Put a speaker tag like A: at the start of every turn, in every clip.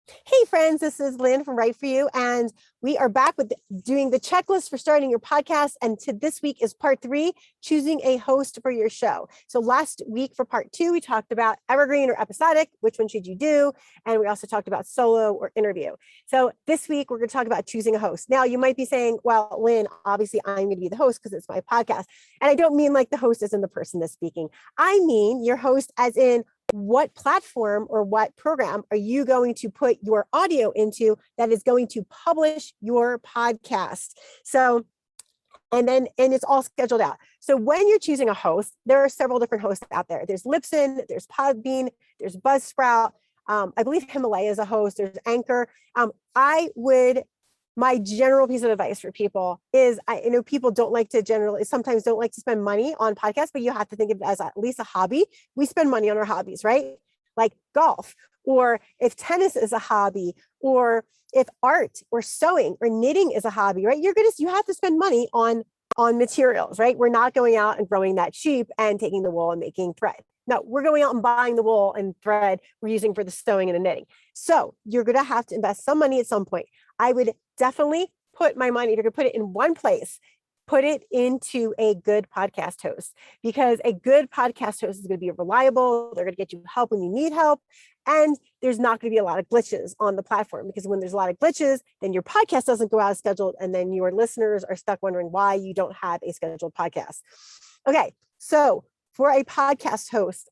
A: Hey friends, this is Lynn from Right For You, and we are back with doing the checklist for starting your podcast. And this week is part 3, choosing a host for your show. So last week for part 2, we talked about evergreen or episodic, which one should you do? And we also talked about solo or interview. So this week we're going to talk about choosing a host. Now you might be saying, well, Lynn, obviously I'm going to be the host because it's my podcast. And I don't mean like the host isn't the person that's speaking. I mean your host as in what platform or what program are you going to put your audio into that is going to publish your podcast? So, and it's all scheduled out. So when you're choosing a host, there are several different hosts out there. There's Libsyn, there's Podbean, there's Buzzsprout. I believe Himalaya is a host. There's Anchor. My general piece of advice for people is, I know people sometimes don't like to spend money on podcasts, but you have to think of it as at least a hobby. We spend money on our hobbies, right? Like golf, or if tennis is a hobby, or if art or sewing or knitting is a hobby, right? You have to spend money on materials, right? We're not going out and growing that sheep and taking the wool and making thread. No, we're going out and buying the wool and thread we're using for the sewing and the knitting. So you're going to have to invest some money at some point. I would definitely put my money, if you're going to put it in one place, put it into a good podcast host, because a good podcast host is going to be reliable. They're going to get you help when you need help. And there's not going to be a lot of glitches on the platform, because when there's a lot of glitches, then your podcast doesn't go out as scheduled. And then your listeners are stuck wondering why you don't have a scheduled podcast. Okay. So for a podcast host,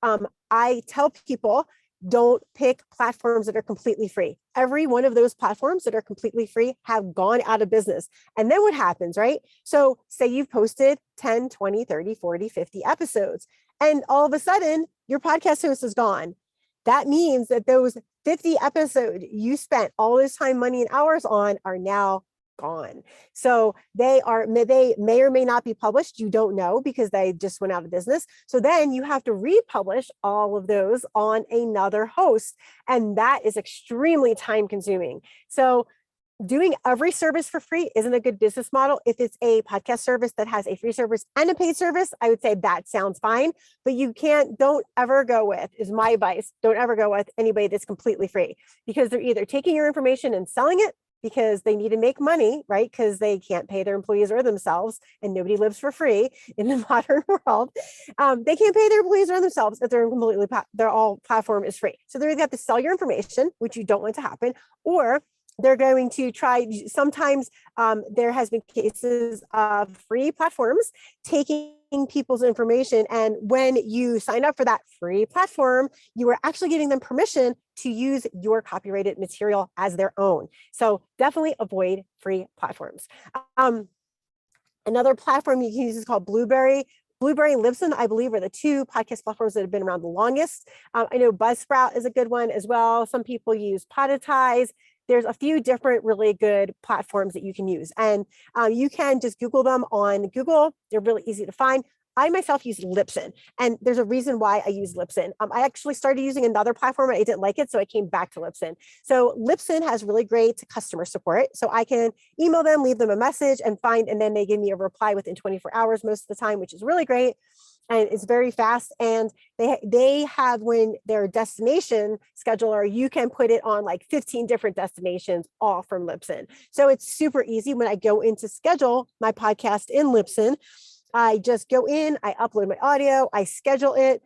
A: I tell people, don't pick platforms that are completely free. Every one of those platforms that are completely free have gone out of business. And then what happens, right? So say you've posted 10, 20, 30, 40, 50 episodes, and all of a sudden your podcast host is gone. That means that those 50 episodes you spent all this time, money, and hours on are now gone. So they may or may not be published. You don't know, because they just went out of business. So then you have to republish all of those on another host. And that is extremely time consuming. So doing every service for free isn't a good business model. If it's a podcast service that has a free service and a paid service, I would say that sounds fine, but don't ever go with, is my advice, don't ever go with anybody that's completely free, because they're either taking your information and selling it because they need to make money, right? Because they can't pay their employees or themselves, and nobody lives for free in the modern world. They can't pay their employees or themselves if their all platform is free. So they're either have to sell your information, which you don't want to happen, or they're going to try. Sometimes there has been cases of free platforms taking people's information, and when you sign up for that free platform, you are actually giving them permission to use your copyrighted material as their own. So definitely avoid free platforms. Another platform you can use is called Blueberry. Blueberry and Libsyn, I believe, are the two podcast platforms that have been around the longest. I know Buzzsprout is a good one as well. Some people use Podetize. There's a few different really good platforms that you can use. And you can just Google them on Google. They're really easy to find. I myself use Libsyn, and there's a reason why I use Libsyn. I actually started using another platform and I didn't like it, so I came back to Libsyn. So Libsyn has really great customer support. So I can email them, leave them a message, and then they give me a reply within 24 hours most of the time, which is really great. And it's very fast. And they have, when their destination scheduler, you can put it on like 15 different destinations, all from Libsyn. So it's super easy. When I go in to schedule my podcast in Libsyn, I just go in, I upload my audio, I schedule it.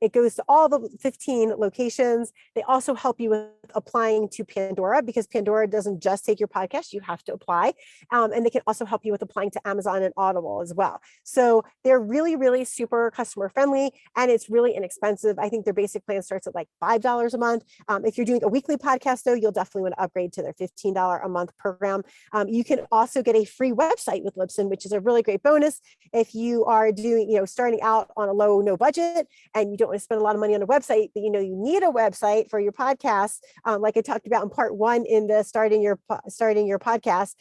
A: It goes to all the 15 locations. They also help you with applying to Pandora, because Pandora doesn't just take your podcast, you have to apply. And they can also help you with applying to Amazon and Audible as well. So they're really, really super customer friendly, and it's really inexpensive. I think their basic plan starts at like $5 a month. If you're doing a weekly podcast though, you'll definitely want to upgrade to their $15 a month program. You can also get a free website with Libsyn, which is a really great bonus if you are starting out on a no budget, and you don't want to spend a lot of money on a website, but you need a website for your podcast, like I talked about in part 1 in the starting your podcast,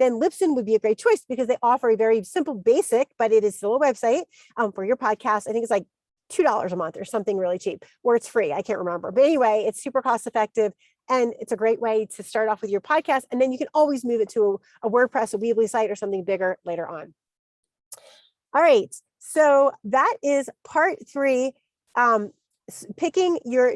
A: then Libsyn would be a great choice, because they offer a very simple, basic, but it is still a website for your podcast. I think it's like $2 a month or something really cheap, or it's free. I can't remember. But anyway, it's super cost effective. And it's a great way to start off with your podcast. And then you can always move it to a WordPress, a Weebly site, or something bigger later on. All right. So that is part 3.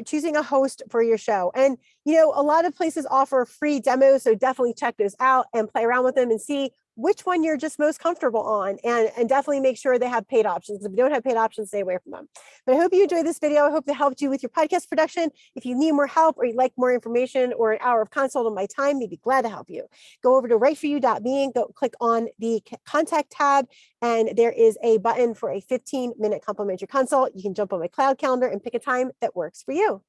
A: choosing a host for your show. And, a lot of places offer free demos. So definitely check those out and play around with them and see which one you're just most comfortable on, and definitely make sure they have paid options. If you don't have paid options, stay away from them. But I hope you enjoyed this video. I hope it helped you with your podcast production. If you need more help or you'd like more information or an hour of consult on my time, we'd be glad to help you. Go over to writeforyou.me and go click on the contact tab, and there is a button for a 15-minute complimentary consult. You can jump on my cloud calendar and pick a time that works for you.